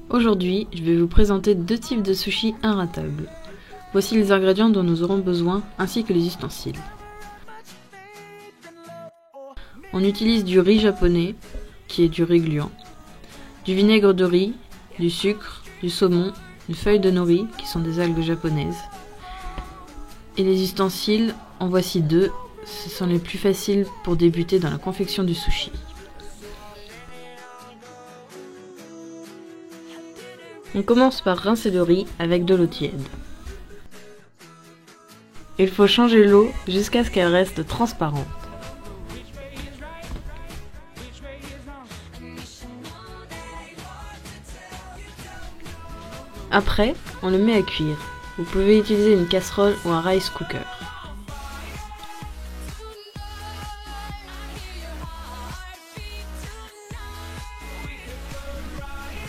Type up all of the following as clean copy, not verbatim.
Aujourd'hui, je vais vous présenter deux types de sushis inratables. Voici les ingrédients dont nous aurons besoin, ainsi que les ustensiles. On utilise du riz japonais, qui est du riz gluant, du vinaigre de riz, du sucre, du saumon, des feuilles de nori, qui sont des algues japonaises. Et les ustensiles, en voici deux, ce sont les plus faciles pour débuter dans la confection du sushi. On commence par rincer le riz avec de l'eau tiède. Il faut changer l'eau jusqu'à ce qu'elle reste transparente. Après, on le met à cuire. Vous pouvez utiliser une casserole ou un rice cooker.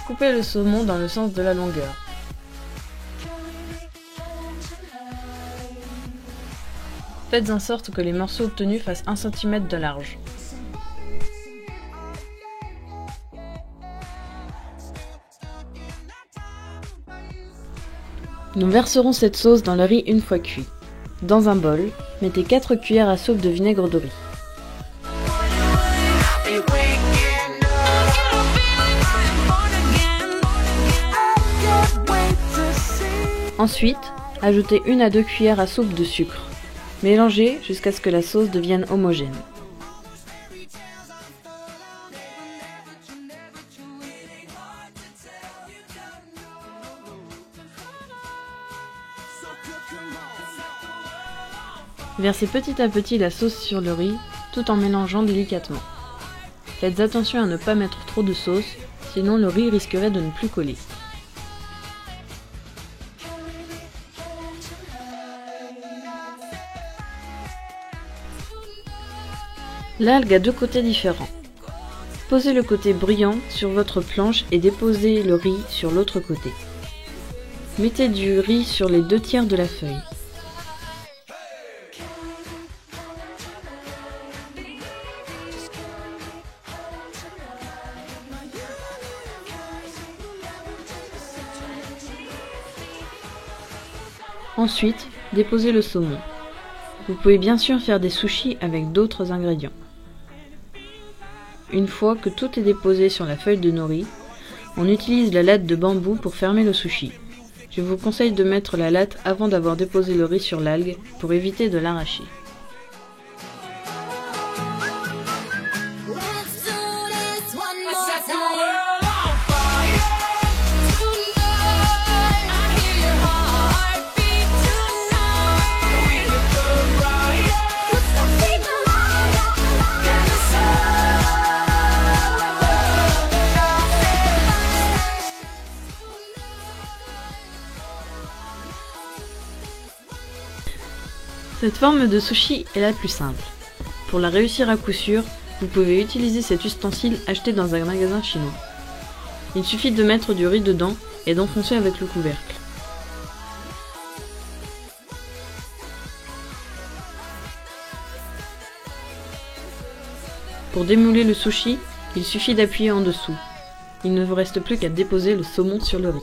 Coupez le saumon dans le sens de la longueur. Faites en sorte que les morceaux obtenus fassent 1 cm de large. Nous verserons cette sauce dans le riz une fois cuit. Dans un bol, mettez 4 cuillères à soupe de vinaigre de riz. Ensuite, ajoutez 1 à 2 cuillères à soupe de sucre. Mélangez jusqu'à ce que la sauce devienne homogène. Versez petit à petit la sauce sur le riz, tout en mélangeant délicatement. Faites attention à ne pas mettre trop de sauce, sinon le riz risquerait de ne plus coller. L'algue a deux côtés différents. Posez le côté brillant sur votre planche et déposez le riz sur l'autre côté. Mettez du riz sur les 2/3 de la feuille. Ensuite, déposez le saumon. Vous pouvez bien sûr faire des sushis avec d'autres ingrédients. Une fois que tout est déposé sur la feuille de nori, on utilise la latte de bambou pour fermer le sushi. Je vous conseille de mettre la latte avant d'avoir déposé le riz sur l'algue pour éviter de l'arracher. Cette forme de sushi est la plus simple. Pour la réussir à coup sûr, vous pouvez utiliser cet ustensile acheté dans un magasin chinois. Il suffit de mettre du riz dedans et d'enfoncer avec le couvercle. Pour démouler le sushi, il suffit d'appuyer en dessous. Il ne vous reste plus qu'à déposer le saumon sur le riz.